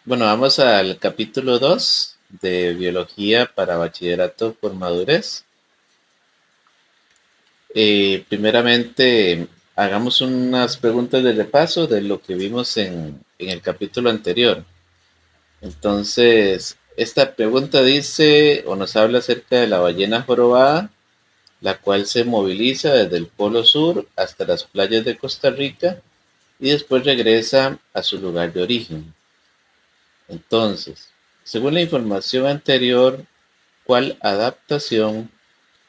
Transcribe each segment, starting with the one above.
Bueno, vamos al capítulo 2 de Biología para Bachillerato por Madurez. Primeramente, hagamos unas preguntas de repaso de lo que vimos en el capítulo anterior. Entonces, esta pregunta dice o nos habla acerca de la ballena jorobada, la cual se moviliza desde el Polo Sur hasta las playas de Costa Rica y después regresa a su lugar de origen. Entonces, según la información anterior, ¿cuál adaptación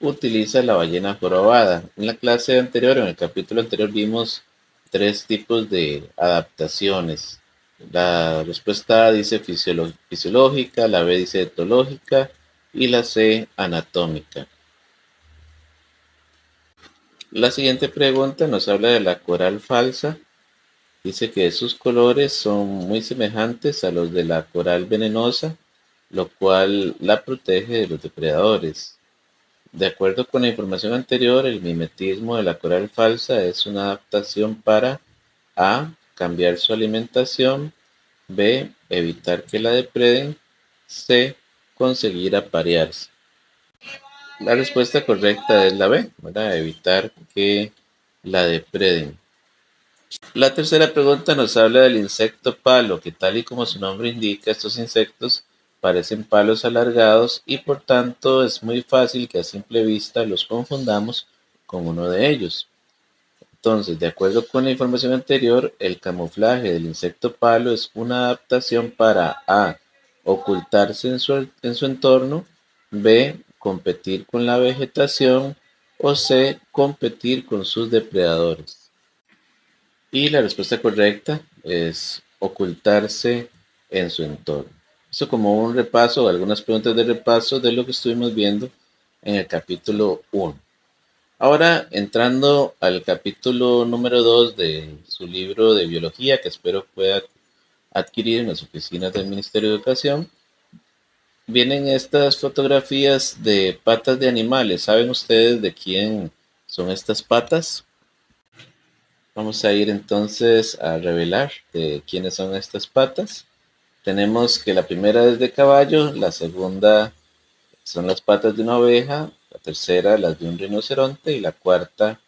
utiliza la ballena jorobada? En la clase anterior, en el capítulo anterior, vimos tres tipos de adaptaciones. La respuesta A dice fisiológica, la B dice etológica y la C anatómica. La siguiente pregunta nos habla de la coral falsa. Dice que sus colores son muy semejantes a los de la coral venenosa, lo cual la protege de los depredadores. De acuerdo con la información anterior, el mimetismo de la coral falsa es una adaptación para A. Cambiar su alimentación, B. Evitar que la depreden, C. Conseguir aparearse. La respuesta correcta es la B, ¿verdad? Evitar que la depreden. La tercera pregunta nos habla del insecto palo, que tal y como su nombre indica, estos insectos parecen palos alargados y por tanto es muy fácil que a simple vista los confundamos con uno de ellos. Entonces, de acuerdo con la información anterior, el camuflaje del insecto palo es una adaptación para A. Ocultarse en su entorno, B. Competir con la vegetación o C. Competir con sus depredadores. Y la respuesta correcta es ocultarse en su entorno. Eso como un repaso, algunas preguntas de repaso de lo que estuvimos viendo en el capítulo 1. Ahora, entrando al capítulo número 2 de su libro de biología, que espero pueda adquirir en las oficinas del Ministerio de Educación, vienen estas fotografías de patas de animales. ¿Saben ustedes de quién son estas patas? Vamos a ir entonces a revelar de quiénes son estas patas. Tenemos que la primera es de caballo, la segunda son las patas de una oveja, la tercera las de un rinoceronte y la cuarta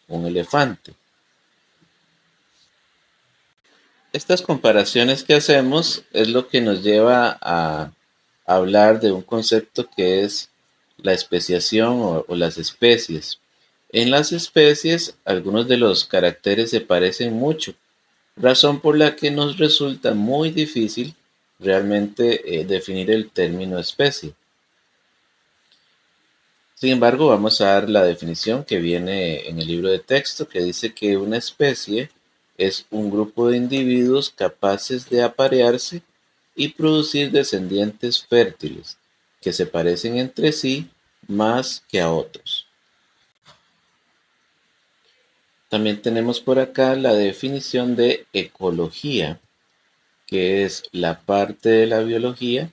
un elefante. Estas comparaciones que hacemos es lo que nos lleva a hablar de un concepto que es la especiación o las especies. En las especies, algunos de los caracteres se parecen mucho, razón por la que nos resulta muy difícil realmente definir el término especie. Sin embargo, vamos a dar la definición que viene en el libro de texto, que dice que una especie es un grupo de individuos capaces de aparearse y producir descendientes fértiles, que se parecen entre sí más que a otros. También tenemos por acá la definición de ecología, que es la parte de la biología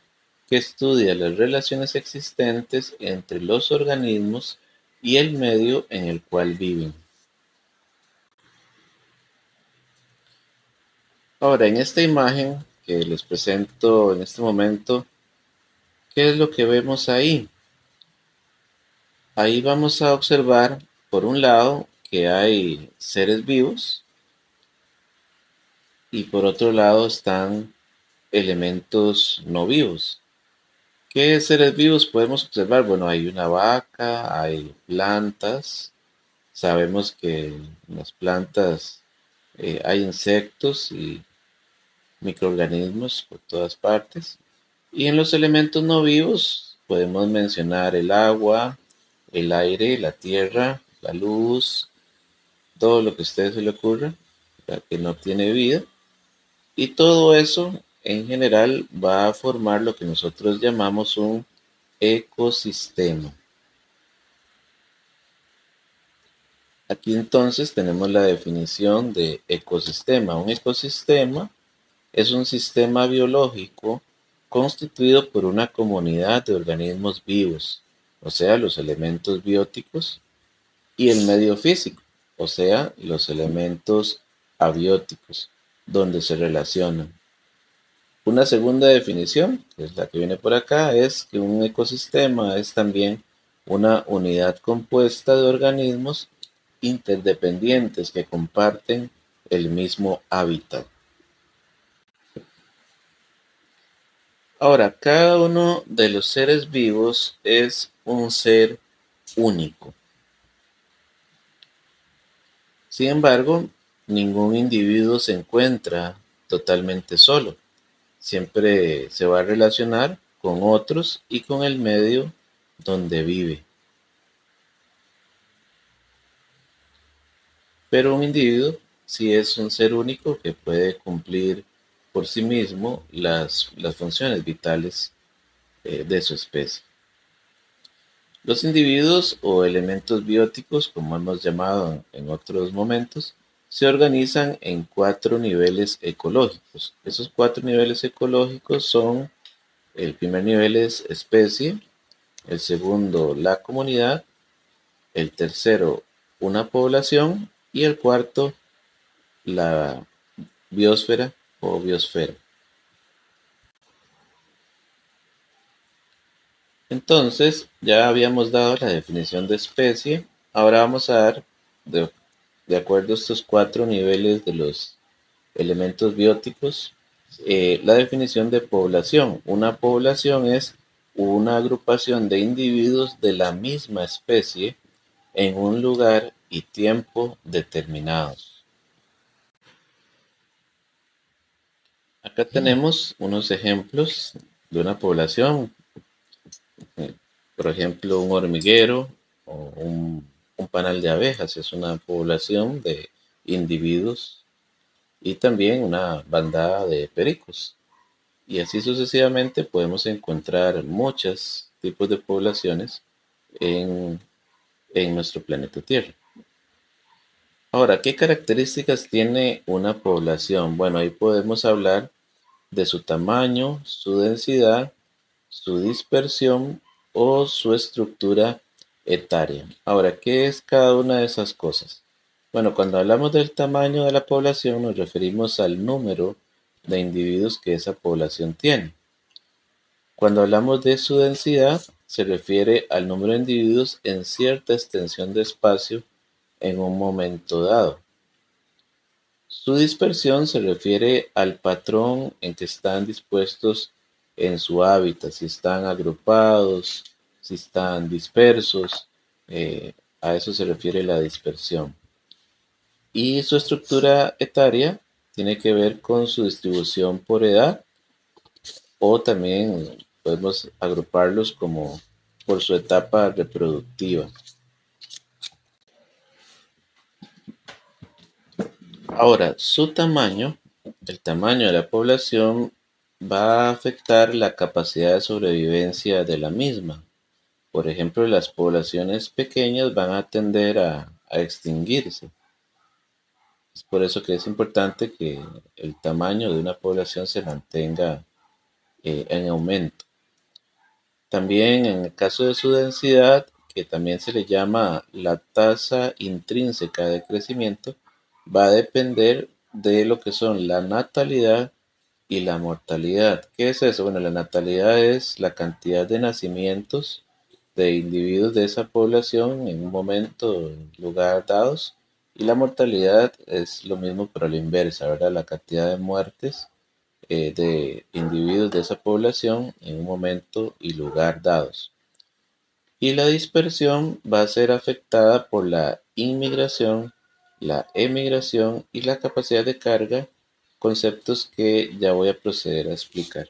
que estudia las relaciones existentes entre los organismos y el medio en el cual viven. Ahora, en esta imagen que les presento en este momento, ¿qué es lo que vemos ahí? Ahí vamos a observar, por un lado, que hay seres vivos y por otro lado están elementos no vivos. ¿Qué seres vivos podemos observar? Bueno, hay una vaca, hay plantas. Sabemos que en las plantas hay insectos y microorganismos por todas partes. Y en los elementos no vivos podemos mencionar el agua, el aire, la tierra, la luz, todo lo que a ustedes se le ocurra, que no tiene vida. Y todo eso en general va a formar lo que nosotros llamamos un ecosistema. Aquí entonces tenemos la definición de ecosistema. Un ecosistema es un sistema biológico constituido por una comunidad de organismos vivos, o sea, los elementos bióticos, y el medio físico, o sea, los elementos abióticos, donde se relacionan. Una segunda definición, que es la que viene por acá, es que un ecosistema es también una unidad compuesta de organismos interdependientes que comparten el mismo hábitat. Ahora, cada uno de los seres vivos es un ser único. Sin embargo, ningún individuo se encuentra totalmente solo. Siempre se va a relacionar con otros y con el medio donde vive. Pero un individuo sí es un ser único que puede cumplir por sí mismo las funciones vitales de su especie. Los individuos o elementos bióticos, como hemos llamado en otros momentos, se organizan en 4 niveles ecológicos. Esos 4 niveles ecológicos son: el primer nivel es especie, el segundo la comunidad, el tercero una población y el cuarto la biosfera o biosfera. Entonces, ya habíamos dado la definición de especie, ahora vamos a dar, de, de acuerdo a estos 4 niveles de los elementos bióticos, la definición de población. Una población es una agrupación de individuos de la misma especie en un lugar y tiempo determinados. Acá tenemos unos ejemplos de una población, eh, por ejemplo, un hormiguero o un panal de abejas es una población de individuos, y también una bandada de pericos. Y así sucesivamente podemos encontrar muchos tipos de poblaciones en, en nuestro planeta Tierra. Ahora, ¿qué características tiene una población? Bueno, ahí podemos hablar de su tamaño, su densidad, su dispersión o su estructura etaria. Ahora, ¿qué es cada una de esas cosas? Bueno, cuando hablamos del tamaño de la población nos referimos al número de individuos que esa población tiene. Cuando hablamos de su densidad, se refiere al número de individuos en cierta extensión de espacio en un momento dado. Su dispersión se refiere al patrón en que están dispuestos en su hábitat, si están agrupados, si están dispersos, a eso se refiere la dispersión. Y su estructura etaria tiene que ver con su distribución por edad, o también podemos agruparlos como por su etapa reproductiva. Ahora, su tamaño, el tamaño de la población, va a afectar la capacidad de sobrevivencia de la misma. Por ejemplo, las poblaciones pequeñas van a tender a extinguirse. Es por eso que es importante que el tamaño de una población se mantenga en aumento. También en el caso de su densidad, que también se le llama la tasa intrínseca de crecimiento, va a depender de lo que son la natalidad y la mortalidad. ¿Qué es eso? Bueno, la natalidad es la cantidad de nacimientos de individuos de esa población en un momento, en lugar dados, y la mortalidad es lo mismo pero a la inversa, ¿verdad? La cantidad de muertes de individuos de esa población en un momento y lugar dados. Y la dispersión va a ser afectada por la inmigración, la emigración y la capacidad de carga, conceptos que ya voy a proceder a explicar.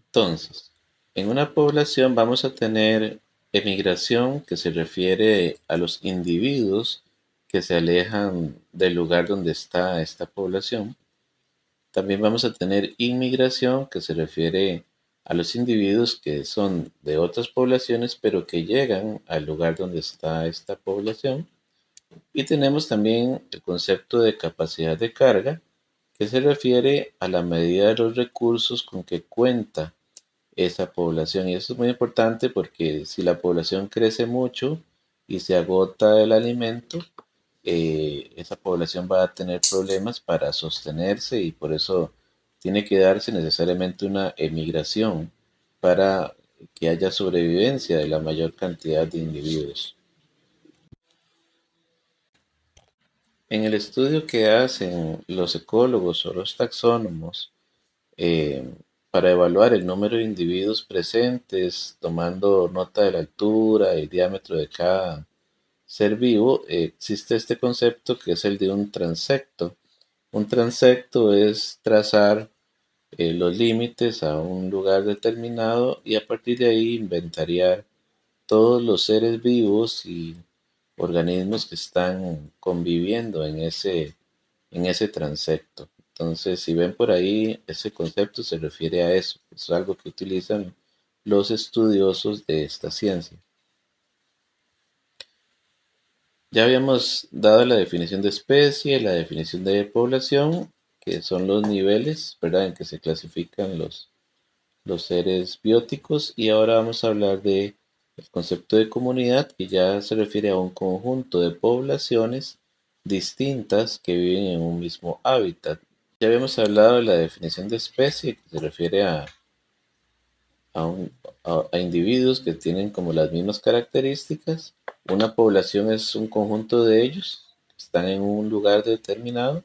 Entonces, en una población vamos a tener emigración, que se refiere a los individuos que se alejan del lugar donde está esta población. También vamos a tener inmigración, que se refiere a los individuos que son de otras poblaciones, pero que llegan al lugar donde está esta población. Y tenemos también el concepto de capacidad de carga, que se refiere a la medida de los recursos con que cuenta esa población. Y eso es muy importante porque si la población crece mucho y se agota el alimento, esa población va a tener problemas para sostenerse y por eso tiene que darse necesariamente una emigración para que haya sobrevivencia de la mayor cantidad de individuos. En el estudio que hacen los ecólogos o los taxónomos, eh, para evaluar el número de individuos presentes, tomando nota de la altura y diámetro de cada ser vivo, existe este concepto que es el de un transecto. Un transecto es trazar los límites a un lugar determinado y a partir de ahí inventariar todos los seres vivos y organismos que están conviviendo en ese transecto. Entonces, si ven por ahí, ese concepto se refiere a eso. Es algo que utilizan los estudiosos de esta ciencia. Ya habíamos dado la definición de especie, la definición de población, que son los niveles, ¿verdad?, en que se clasifican los seres bióticos, y ahora vamos a hablar de el concepto de comunidad, que ya se refiere a un conjunto de poblaciones distintas que viven en un mismo hábitat. Ya habíamos hablado de la definición de especie, que se refiere a, un- a individuos que tienen como las mismas características. Una población es un conjunto de ellos que están en un lugar determinado.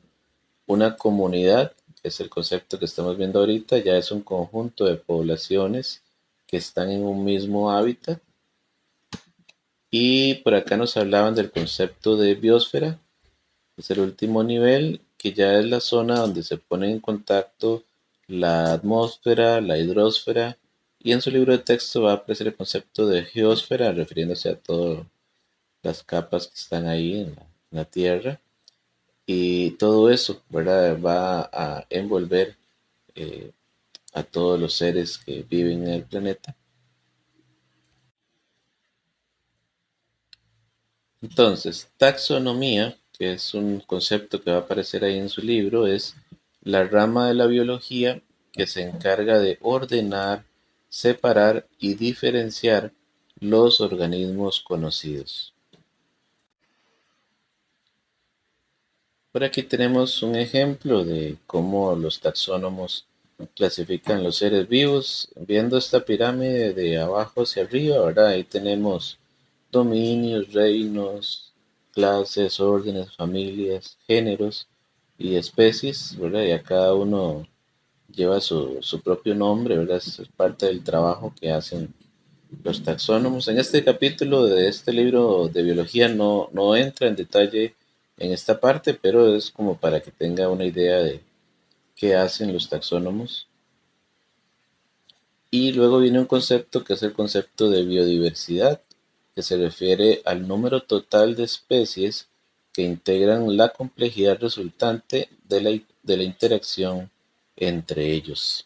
Una comunidad, que es el concepto que estamos viendo ahorita, ya es un conjunto de poblaciones que están en un mismo hábitat. Y por acá nos hablaban del concepto de biosfera, que es el último nivel, que ya es la zona donde se pone en contacto la atmósfera, la hidrosfera, y en su libro de texto va a aparecer el concepto de geósfera, refiriéndose a todas las capas que están ahí en la Tierra. Y todo eso, ¿verdad?, va a envolver eh, a todos los seres que viven en el planeta. Entonces, taxonomía, que es un concepto que va a aparecer ahí en su libro, es la rama de la biología que se encarga de ordenar, separar y diferenciar los organismos conocidos. Por aquí tenemos un ejemplo de cómo los taxónomos clasifican los seres vivos. Viendo esta pirámide de abajo hacia arriba, ¿verdad? Ahí tenemos dominios, reinos, clases, órdenes, familias, géneros y especies, ¿verdad? Y a cada uno lleva su propio nombre, ¿verdad? Es parte del trabajo que hacen los taxónomos. En este capítulo de este libro de biología no entra en detalle en esta parte, pero es como para que tenga una idea de qué hacen los taxónomos. Y luego viene un concepto que es el concepto de biodiversidad, que se refiere al número total de especies que integran la complejidad resultante de la interacción entre ellos.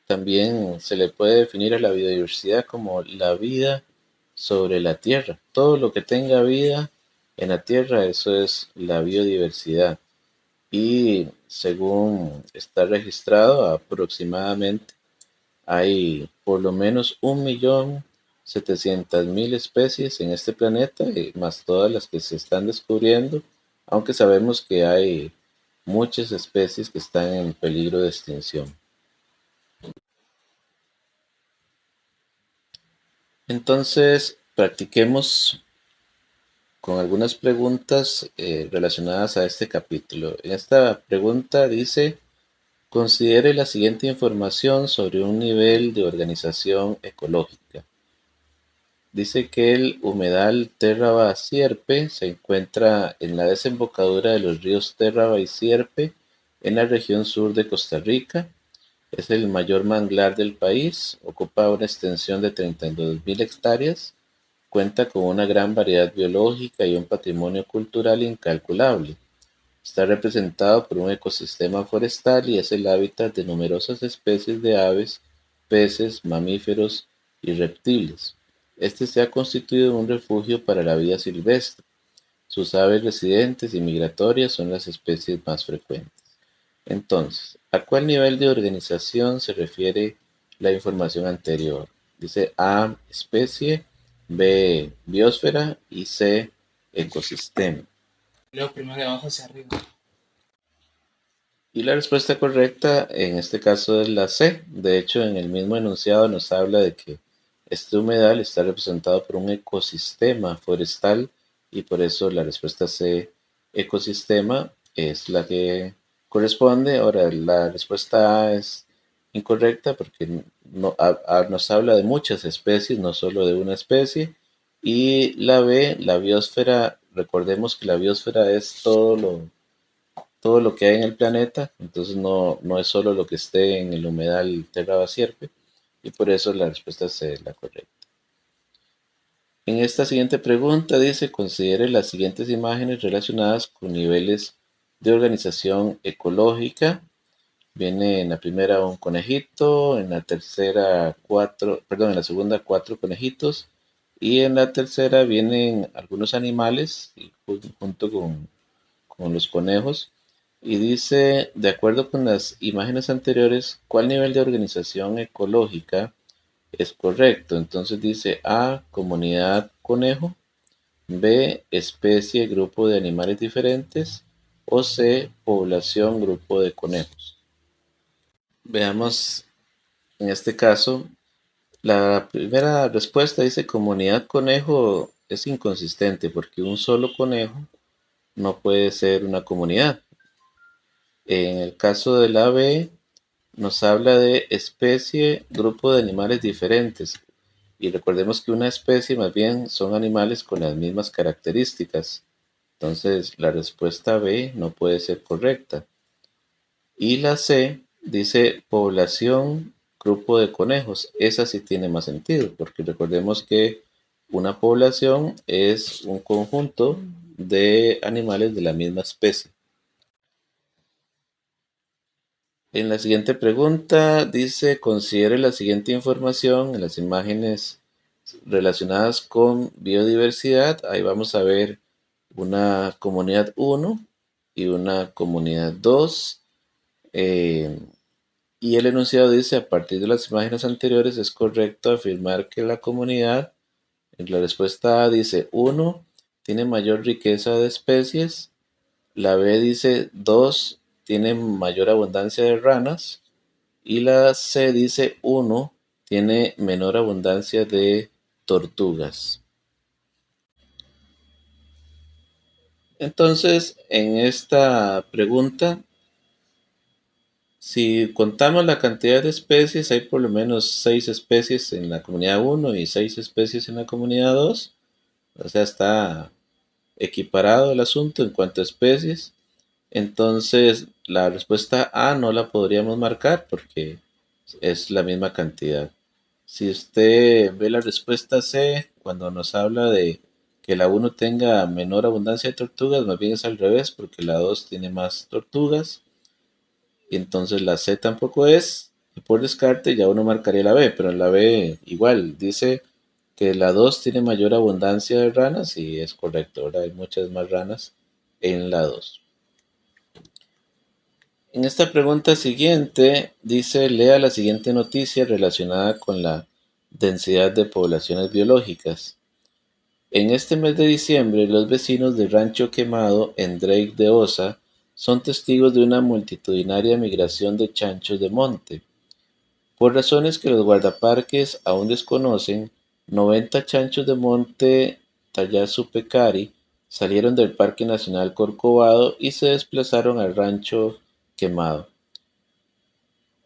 También se le puede definir a la biodiversidad como la vida sobre la Tierra. Todo lo que tenga vida en la Tierra, eso es la biodiversidad. Y según está registrado, aproximadamente hay por lo menos 1.700.000 especies en este planeta, más todas las que se están descubriendo, aunque sabemos que hay muchas especies que están en peligro de extinción. Entonces, practiquemos con algunas preguntas relacionadas a este capítulo. En esta pregunta dice, considere la siguiente información sobre un nivel de organización ecológica. Dice que el humedal Terraba-Sierpe se encuentra en la desembocadura de los ríos Terraba y Sierpe en la región sur de Costa Rica. Es el mayor manglar del país, ocupa una extensión de 32.000 hectáreas, cuenta con una gran variedad biológica y un patrimonio cultural incalculable. Está representado por un ecosistema forestal y es el hábitat de numerosas especies de aves, peces, mamíferos y reptiles. Este se ha constituido en un refugio para la vida silvestre. Sus aves residentes y migratorias son las especies más frecuentes. Entonces, ¿a cuál nivel de organización se refiere la información anterior? Dice A, especie, B, biosfera y C, ecosistema. Leo primero de abajo hacia arriba. Y la respuesta correcta en este caso es la C. De hecho, en el mismo enunciado nos habla de que este humedal está representado por un ecosistema forestal y por eso la respuesta C, ecosistema, es la que corresponde. Ahora, la respuesta A es incorrecta porque nos habla de muchas especies, no solo de una especie. Y la B, la biosfera, recordemos que la biosfera es todo lo que hay en el planeta, entonces no es solo lo que esté en el humedal Terra Basierpe, y por eso la respuesta es la correcta. En esta siguiente pregunta dice, considere las siguientes imágenes relacionadas con niveles de organización ecológica. Viene en la primera un conejito, en la tercera en la segunda cuatro conejitos, y en la tercera vienen algunos animales junto con los conejos. Y dice, de acuerdo con las imágenes anteriores, ¿cuál nivel de organización ecológica es correcto? Entonces dice A, comunidad conejo, B, especie, grupo de animales diferentes, o C, población, grupo de conejos. Veamos en este caso, la primera respuesta dice comunidad conejo es inconsistente porque un solo conejo no puede ser una comunidad. En el caso del ave, nos habla de especie, grupo de animales diferentes. Y recordemos que una especie más bien son animales con las mismas características. Entonces, la respuesta B no puede ser correcta. Y la C dice población, grupo de conejos. Esa sí tiene más sentido, porque recordemos que una población es un conjunto de animales de la misma especie. En la siguiente pregunta dice, considere la siguiente información en las imágenes relacionadas con biodiversidad. Ahí vamos a ver una comunidad 1 y una comunidad 2. Y el enunciado dice, a partir de las imágenes anteriores es correcto afirmar que la comunidad, en la respuesta A dice 1, tiene mayor riqueza de especies. La B dice 2, tiene mayor abundancia de ranas. Y la C dice 1, tiene menor abundancia de tortugas. Entonces, en esta pregunta, si contamos la cantidad de especies, hay por lo menos 6 especies en la comunidad 1 y 6 especies en la comunidad 2. O sea, está equiparado el asunto en cuanto a especies. Entonces, la respuesta A no la podríamos marcar porque es la misma cantidad. Si usted ve la respuesta C, cuando nos habla de que la 1 tenga menor abundancia de tortugas, más bien es al revés, porque la 2 tiene más tortugas, y entonces la C tampoco es, y por descarte ya uno marcaría la B, pero en la B igual, dice que la 2 tiene mayor abundancia de ranas, y es correcto, ¿verdad? Hay muchas más ranas en la 2. En esta pregunta siguiente dice, lea la siguiente noticia relacionada con la densidad de poblaciones biológicas. En este mes de diciembre, los vecinos de Rancho Quemado, en Drake de Osa, son testigos de una multitudinaria migración de chanchos de monte. Por razones que los guardaparques aún desconocen, 90 chanchos de monte Tayasupecari salieron del Parque Nacional Corcovado y se desplazaron al Rancho Quemado.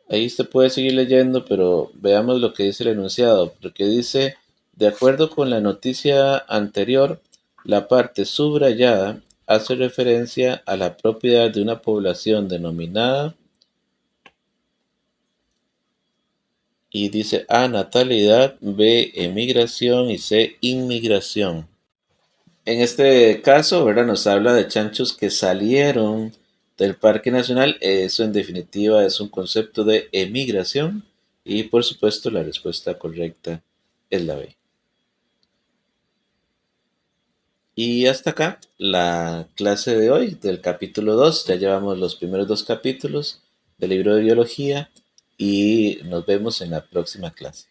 Ahí se puede seguir leyendo, pero veamos lo que dice el enunciado, porque dice, de acuerdo con la noticia anterior, la parte subrayada hace referencia a la propiedad de una población denominada y dice A, natalidad, B, emigración y C, inmigración. En este caso, ¿verdad? Nos habla de chanchos que salieron del Parque Nacional. Eso en definitiva es un concepto de emigración. Y por supuesto la respuesta correcta es la B. Y hasta acá la clase de hoy del capítulo 2. Ya llevamos los primeros 2 capítulos del libro de biología y nos vemos en la próxima clase.